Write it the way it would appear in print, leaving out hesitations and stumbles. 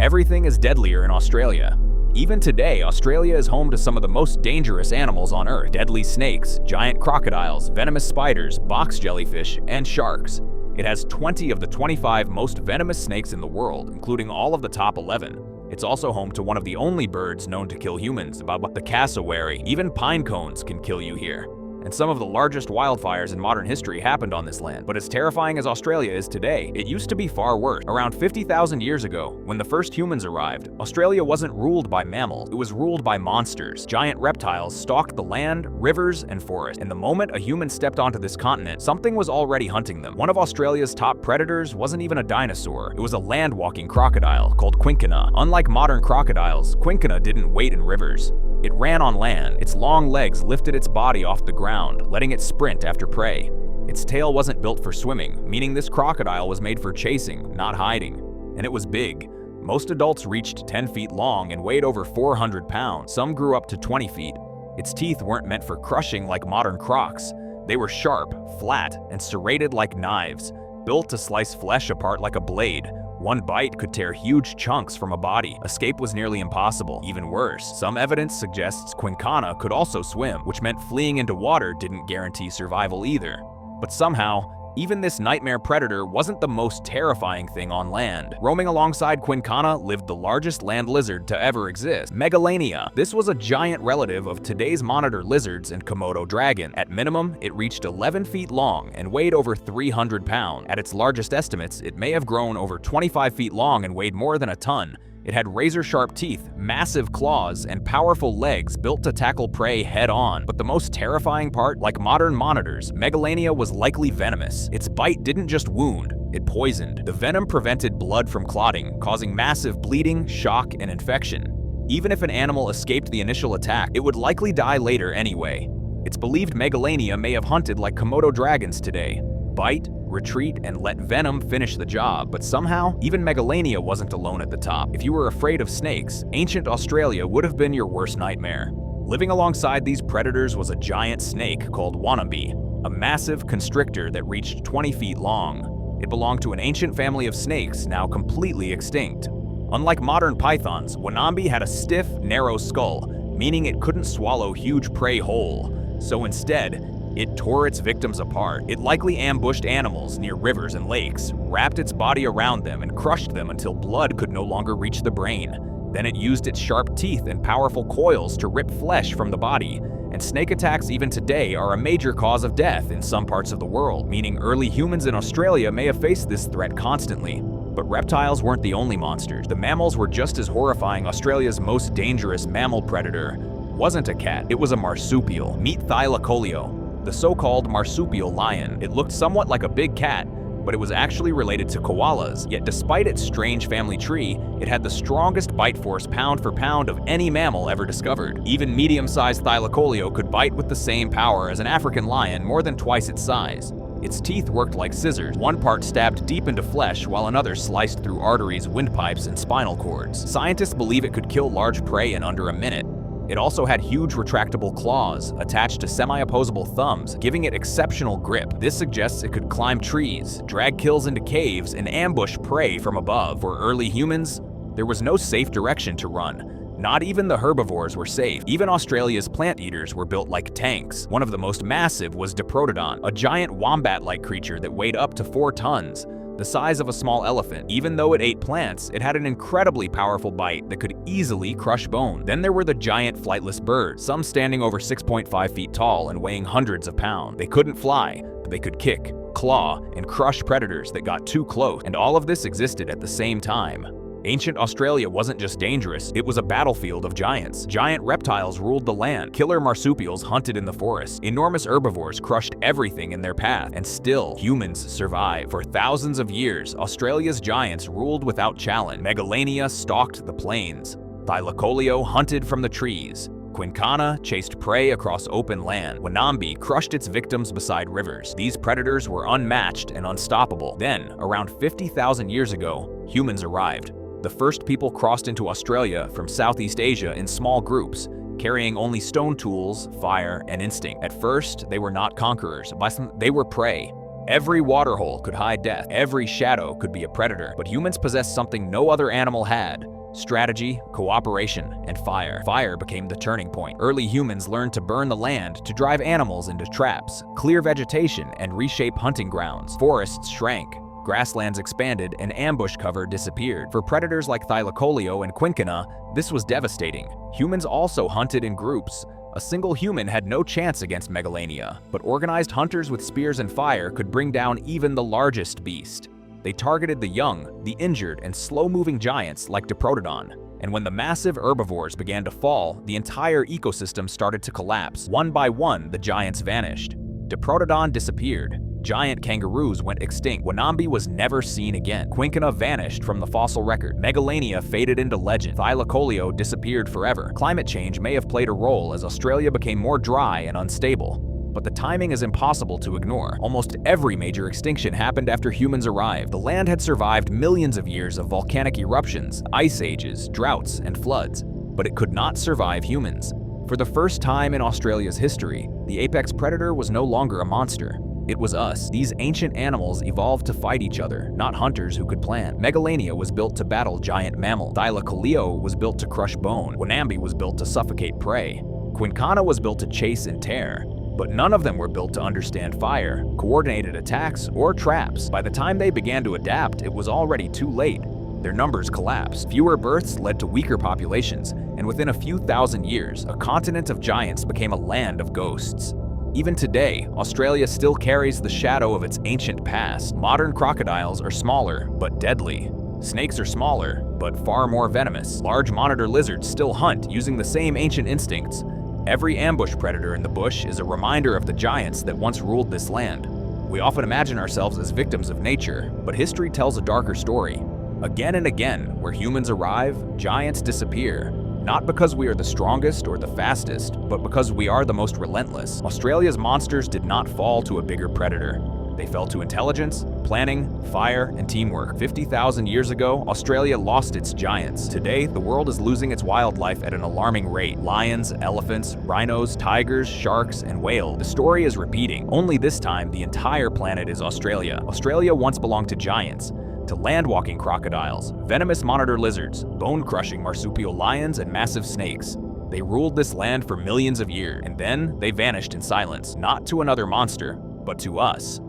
everything is deadlier in Australia. Even today, Australia is home to some of the most dangerous animals on Earth: deadly snakes, giant crocodiles, venomous spiders, box jellyfish, and sharks. It has 20 of the 25 most venomous snakes in the world, including all of the top 11. It's also home to one of the only birds known to kill humans, the cassowary. Even pine cones can kill you here. And some of the largest wildfires in modern history happened on this land. But as terrifying as Australia is today, it used to be far worse. Around 50,000 years ago, when the first humans arrived, Australia wasn't ruled by mammals, it was ruled by monsters. Giant reptiles stalked the land, rivers, and forests. And the moment a human stepped onto this continent, something was already hunting them. One of Australia's top predators wasn't even a dinosaur, it was a land-walking crocodile called Quinkana. Unlike modern crocodiles, Quinkana didn't wait in rivers. It ran on land. Its long legs lifted its body off the ground, letting it sprint after prey. Its tail wasn't built for swimming, meaning this crocodile was made for chasing, not hiding. And it was big. Most adults reached 10 feet long and weighed over 400 pounds. Some grew up to 20 feet. Its teeth weren't meant for crushing like modern crocs. They were sharp, flat, and serrated like knives, built to slice flesh apart like a blade. One bite could tear huge chunks from a body. Escape was nearly impossible. Even worse, some evidence suggests Quinkana could also swim, which meant fleeing into water didn't guarantee survival either. But somehow, even this nightmare predator wasn't the most terrifying thing on land. Roaming alongside Quinkana lived the largest land lizard to ever exist, Megalania. This was a giant relative of today's monitor lizards and Komodo dragon. At minimum, it reached 11 feet long and weighed over 300 pounds. At its largest estimates, it may have grown over 25 feet long and weighed more than a ton. It had razor-sharp teeth, massive claws, and powerful legs built to tackle prey head-on. But the most terrifying part, like modern monitors, Megalania was likely venomous. Its bite didn't just wound, it poisoned. The venom prevented blood from clotting, causing massive bleeding, shock, and infection. Even if an animal escaped the initial attack, it would likely die later anyway. It's believed Megalania may have hunted like Komodo dragons today. Bite, retreat, and let venom finish the job. But somehow, even Megalania wasn't alone at the top. If you were afraid of snakes, ancient Australia would have been your worst nightmare. Living alongside these predators was a giant snake called Wonambi, a massive constrictor that reached 20 feet long. It belonged to an ancient family of snakes now completely extinct. Unlike modern pythons, Wonambi had a stiff, narrow skull, meaning it couldn't swallow huge prey whole. So instead, it tore its victims apart. It likely ambushed animals near rivers and lakes, wrapped its body around them, and crushed them until blood could no longer reach the brain. Then it used its sharp teeth and powerful coils to rip flesh from the body. And snake attacks even today are a major cause of death in some parts of the world, meaning early humans in Australia may have faced this threat constantly. But reptiles weren't the only monsters. The mammals were just as horrifying. Australia's most dangerous mammal predator wasn't a cat, it was a marsupial. Meet Thylacoleo, the so-called marsupial lion. It looked somewhat like a big cat, but it was actually related to koalas. Yet despite its strange family tree, it had the strongest bite force pound for pound of any mammal ever discovered. Even medium-sized Thylacoleo could bite with the same power as an African lion, more than twice its size. Its teeth worked like scissors. One part stabbed deep into flesh, while another sliced through arteries, windpipes, and spinal cords. Scientists believe it could kill large prey in under a minute. It also had huge retractable claws attached to semi-opposable thumbs, giving it exceptional grip. This suggests it could climb trees, drag kills into caves, and ambush prey from above. For early humans, there was no safe direction to run. Not even the herbivores were safe. Even Australia's plant eaters were built like tanks. One of the most massive was Diprotodon, a giant wombat-like creature that weighed up to 4 tons. The size of a small elephant. Even though it ate plants, it had an incredibly powerful bite that could easily crush bone. Then there were the giant flightless birds, some standing over 6.5 feet tall and weighing hundreds of pounds. They couldn't fly, but they could kick, claw, and crush predators that got too close. And all of this existed at the same time. Ancient Australia wasn't just dangerous, it was a battlefield of giants. Giant reptiles ruled the land. Killer marsupials hunted in the forest. Enormous herbivores crushed everything in their path. And still, humans survived. For thousands of years, Australia's giants ruled without challenge. Megalania stalked the plains. Thylacoleo hunted from the trees. Quinkana chased prey across open land. Wonambi crushed its victims beside rivers. These predators were unmatched and unstoppable. Then, around 50,000 years ago, humans arrived. The first people crossed into Australia from Southeast Asia in small groups, carrying only stone tools, fire, and instinct. At first, they were not conquerors, they were prey. Every waterhole could hide death, every shadow could be a predator, but humans possessed something no other animal had: strategy, cooperation, and fire. Fire became the turning point. Early humans learned to burn the land to drive animals into traps, clear vegetation, and reshape hunting grounds. Forests shrank, grasslands expanded, and ambush cover disappeared. For predators like Thylacoleo and Quinkana, this was devastating. Humans also hunted in groups. A single human had no chance against Megalania, but organized hunters with spears and fire could bring down even the largest beast. They targeted the young, the injured, and slow-moving giants like Diprotodon. And when the massive herbivores began to fall, the entire ecosystem started to collapse. One by one, the giants vanished. Diprotodon disappeared. Giant kangaroos went extinct. Wonambi was never seen again. Quinkana vanished from the fossil record. Megalania faded into legend. Thylacoleo disappeared forever. Climate change may have played a role as Australia became more dry and unstable. But the timing is impossible to ignore. Almost every major extinction happened after humans arrived. The land had survived millions of years of volcanic eruptions, ice ages, droughts, and floods, but it could not survive humans. For the first time in Australia's history, the apex predator was no longer a monster. It was us. These ancient animals evolved to fight each other, not hunters who could plan. Megalania was built to battle giant mammal. Thylacoleo was built to crush bone. Wonambi was built to suffocate prey. Quinkana was built to chase and tear. But none of them were built to understand fire, coordinated attacks, or traps. By the time they began to adapt, it was already too late. Their numbers collapsed. Fewer births led to weaker populations, and within a few thousand years, a continent of giants became a land of ghosts. Even today, Australia still carries the shadow of its ancient past. Modern crocodiles are smaller, but deadly. Snakes are smaller, but far more venomous. Large monitor lizards still hunt using the same ancient instincts. Every ambush predator in the bush is a reminder of the giants that once ruled this land. We often imagine ourselves as victims of nature, but history tells a darker story. Again and again, where humans arrive, giants disappear. Not because we are the strongest or the fastest, but because we are the most relentless. Australia's monsters did not fall to a bigger predator. They fell to intelligence, planning, fire, and teamwork. 50,000 years ago, Australia lost its giants. Today, the world is losing its wildlife at an alarming rate. Lions, elephants, rhinos, tigers, sharks, and whales. The story is repeating. Only this time, the entire planet is Australia. Australia once belonged to giants, to land-walking crocodiles, venomous monitor lizards, bone-crushing marsupial lions, and massive snakes. They ruled this land for millions of years, and then they vanished in silence, not to another monster, but to us.